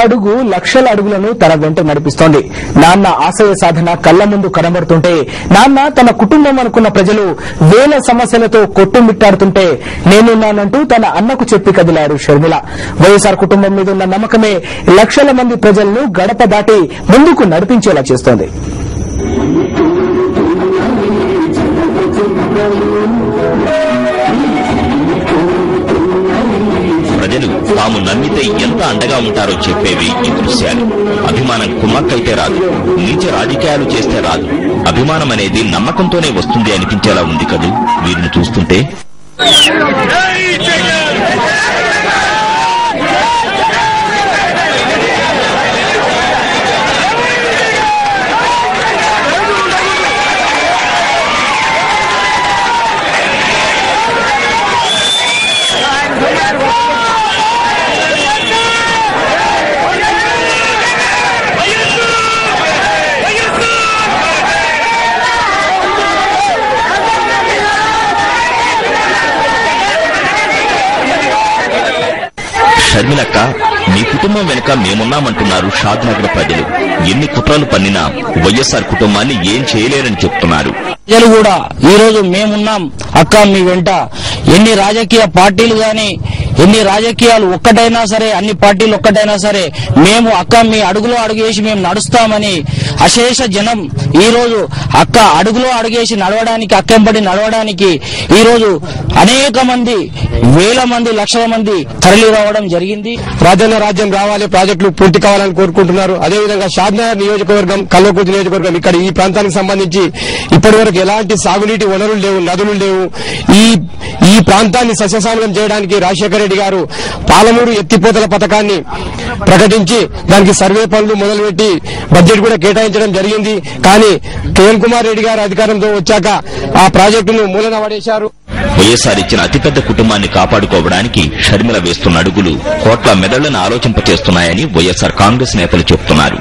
అడుగు లక్షల అడుగులను తన వెంట నడిపిస్తోంది. నాన్న ఆశయ సాధన కళ్ల ముందు కనబడుతుంటే, నాన్న తన కుటుంబం అనుకున్న ప్రజలు వేల సమస్యలతో కొట్టుమిట్టాడుతుంటే నేనున్నానంటూ తన అన్నకు చెప్పి కదిలారు షర్మిల. వైఎస్ఆర్ కుటుంబం మీద ఉన్న నమ్మకమే లక్షల మంది ప్రజలను గడప దాటి ముందుకు నడిపించేలా చేస్తోంది. ప్రజలు తాము నమ్మితే ఎంత అండగా ఉంటారో చెప్పేవి ఈ దృశ్యాలు. అభిమానం కుమ్మక్కైతే రాదు, నీచ రాజకీయాలు చేస్తే రాదు. అభిమానం అనేది నమ్మకంతోనే వస్తుంది అనిపించేలా ఉంది కదూ వీరిని చూస్తుంటే. షర్మిలక్క, మీ కుటుంబం వెనుక మేమున్నామంటున్నారు షాద్నగర్ ప్రజలు. ఎన్ని కుట్రలు పన్నినా వైఎస్ఆర్ కుటుంబాన్ని ఏం చేయలేరని చెప్తున్నారు. ప్రజలు కూడా ఈ రోజు మేమున్నాం అక్క మీ వెంట. ఎన్ని రాజకీయ పార్టీలు గాని, ఎన్ని రాజకీయాలు ఒక్కటైనా సరే, అన్ని పార్టీలు ఒక్కటైనా సరే, మేము అక్క మీ అడుగులో అడుగేసి మేము నడుస్తామని అశేష జనం ఈ రోజు అక్క అడుగులో అడుగేసి నడవడానికి, అక్కెంబడి నడవడానికి ఈ రోజు అనేక మంది, వేల మంది, లక్షల మంది తరలి రావడం జరిగింది. రాజన్న రాజ్యం రావాలి, ప్రాజెక్టులు పూర్తి కావాలని కోరుకుంటున్నారు. అదేవిధంగా షాద్నగర్ నియోజకవర్గం, కల్వకుర్తి నియోజకవర్గం, ఇక్కడ ఈ ప్రాంతానికి సంబంధించి ఇప్పటి వరకు ఎలాంటి సాగునీటి వనరులు లేవు, నదులు లేవు. ఈ ప్రాంతాన్ని సస్యశ్యామలం చేయడానికి రాజశేఖర రెడ్డి గారు పాలమూరు ఎత్తిపోతల పథకాన్ని ప్రకటించి దానికి సర్వే పనులు మొదలుపెట్టి బడ్జెట్ కూడా కేటాయించడం జరిగింది. కానీ కిరణ్ కుమార్ రెడ్డి గారు అధికారంతో వచ్చాక ఆ ప్రాజెక్టును మూలన పడేశారు. వైఎస్ఆర్ ఇచ్చిన అతిపెద్ద కుటుంబాన్ని కాపాడుకోవడానికి షర్మిల వేస్తున్న అడుగులు కోట్ల మెదళ్లను ఆలోచింపచేస్తున్నాయని వైఎస్ఆర్ కాంగ్రెస్ నేతలు చెబుతున్నారు.